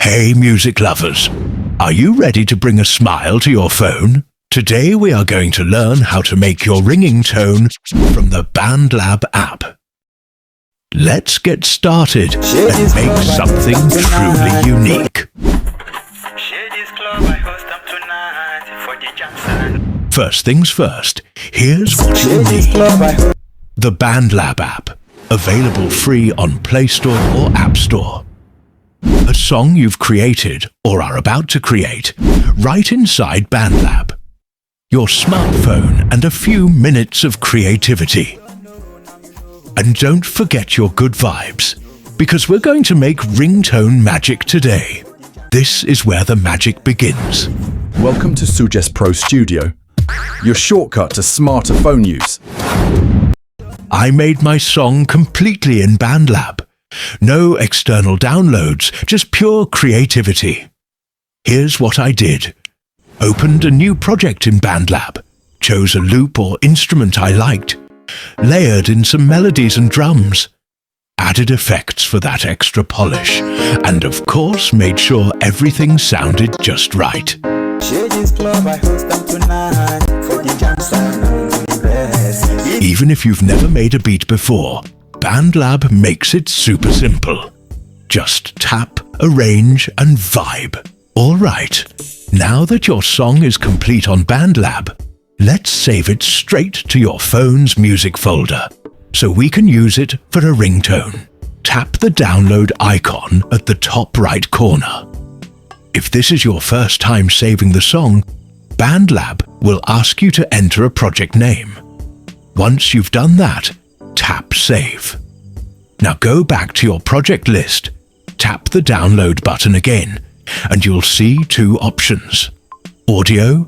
Hey music lovers, are you ready to bring a smile to your phone? Today we are going to learn how to make your ringing tone from the BandLab app. Let's get started and make something truly unique. First things first, here's what you'll need. The BandLab app, available free on Play Store or App Store. A song you've created or are about to create right inside BandLab. Your smartphone and a few minutes of creativity. And don't forget your good vibes, because we're going to make ringtone magic today. This is where the magic begins. Welcome to SujestPro Studio, your shortcut to smarter phone use. I made my song completely in BandLab. No external downloads, just pure creativity. Here's what I did. Opened a new project in BandLab, chose a loop or instrument I liked, layered in some melodies and drums, added effects for that extra polish, and of course made sure everything sounded just right. Even if you've never made a beat before, BandLab makes it super simple. Just tap, arrange, and vibe. All right, now that your song is complete on BandLab, let's save it straight to your phone's music folder, so we can use it for a ringtone. Tap the download icon at the top right corner. If this is your first time saving the song, BandLab will ask you to enter a project name. Once you've done that, tap Save. Now go back to your project list, tap the download button again, and you'll see two options: audio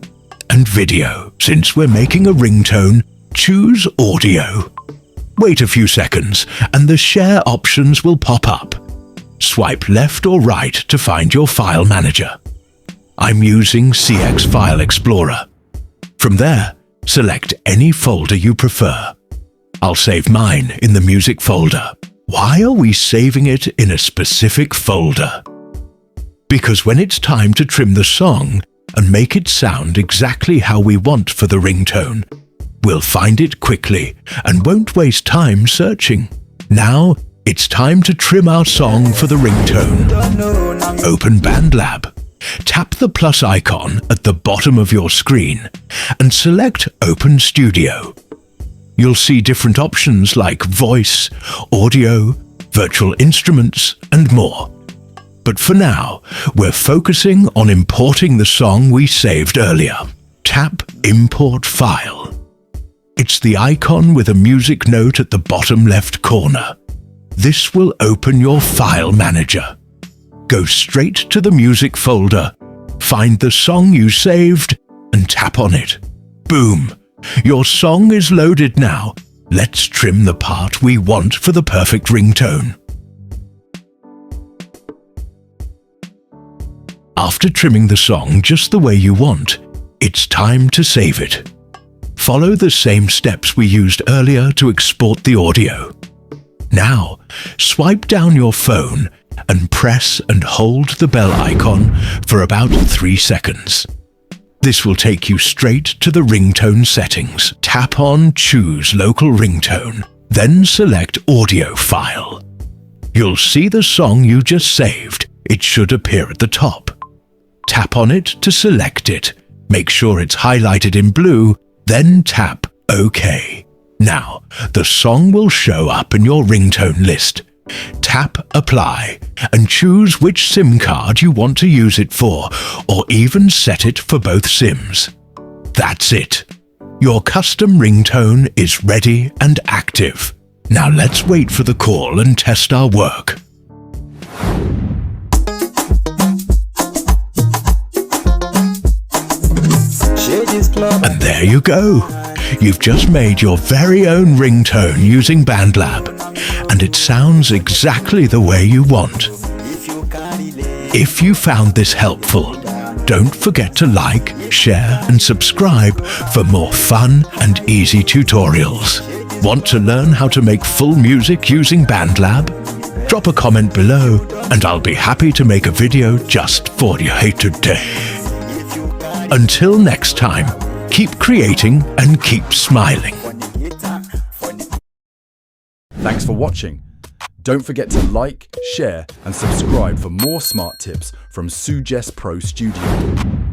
and video. Since we're making a ringtone, choose audio. Wait a few seconds and the share options will pop up. Swipe left or right to find your file manager. I'm using CX File Explorer. From there, select any folder you prefer. I'll save mine in the music folder. Why are we saving it in a specific folder? Because when it's time to trim the song and make it sound exactly how we want for the ringtone, we'll find it quickly and won't waste time searching. Now, it's time to trim our song for the ringtone. Open BandLab. Tap the plus icon at the bottom of your screen and select Open Studio. You'll see different options like voice, audio, virtual instruments, and more. But for now, we're focusing on importing the song we saved earlier. Tap Import File. It's the icon with a music note at the bottom left corner. This will open your file manager. Go straight to the music folder, find the song you saved, and tap on it. Boom! Your song is loaded now. Let's trim the part we want for the perfect ringtone. After trimming the song just the way you want, it's time to save it. Follow the same steps we used earlier to export the audio. Now, swipe down your phone and press and hold the bell icon for about 3 seconds. This will take you straight to the ringtone settings. Tap on Choose Local Ringtone, then select Audio File. You'll see the song you just saved. It should appear at the top. Tap on it to select it. Make sure it's highlighted in blue, then tap OK. Now, the song will show up in your ringtone list. Tap Apply and choose which SIM card you want to use it for, or even set it for both SIMs. That's it. Your custom ringtone is ready and active. Now let's wait for the call and test our work. And there you go. You've just made your very own ringtone using BandLab, and it sounds exactly the way you want. If you found this helpful, don't forget to like, share, and subscribe for more fun and easy tutorials. Want to learn how to make full music using BandLab? drop a comment below and I'll be happy to make a video just for you today. Until next time, keep creating and keep smiling. Thanks for watching. Don't forget to like, share and subscribe for more smart tips from SujestPro Studio.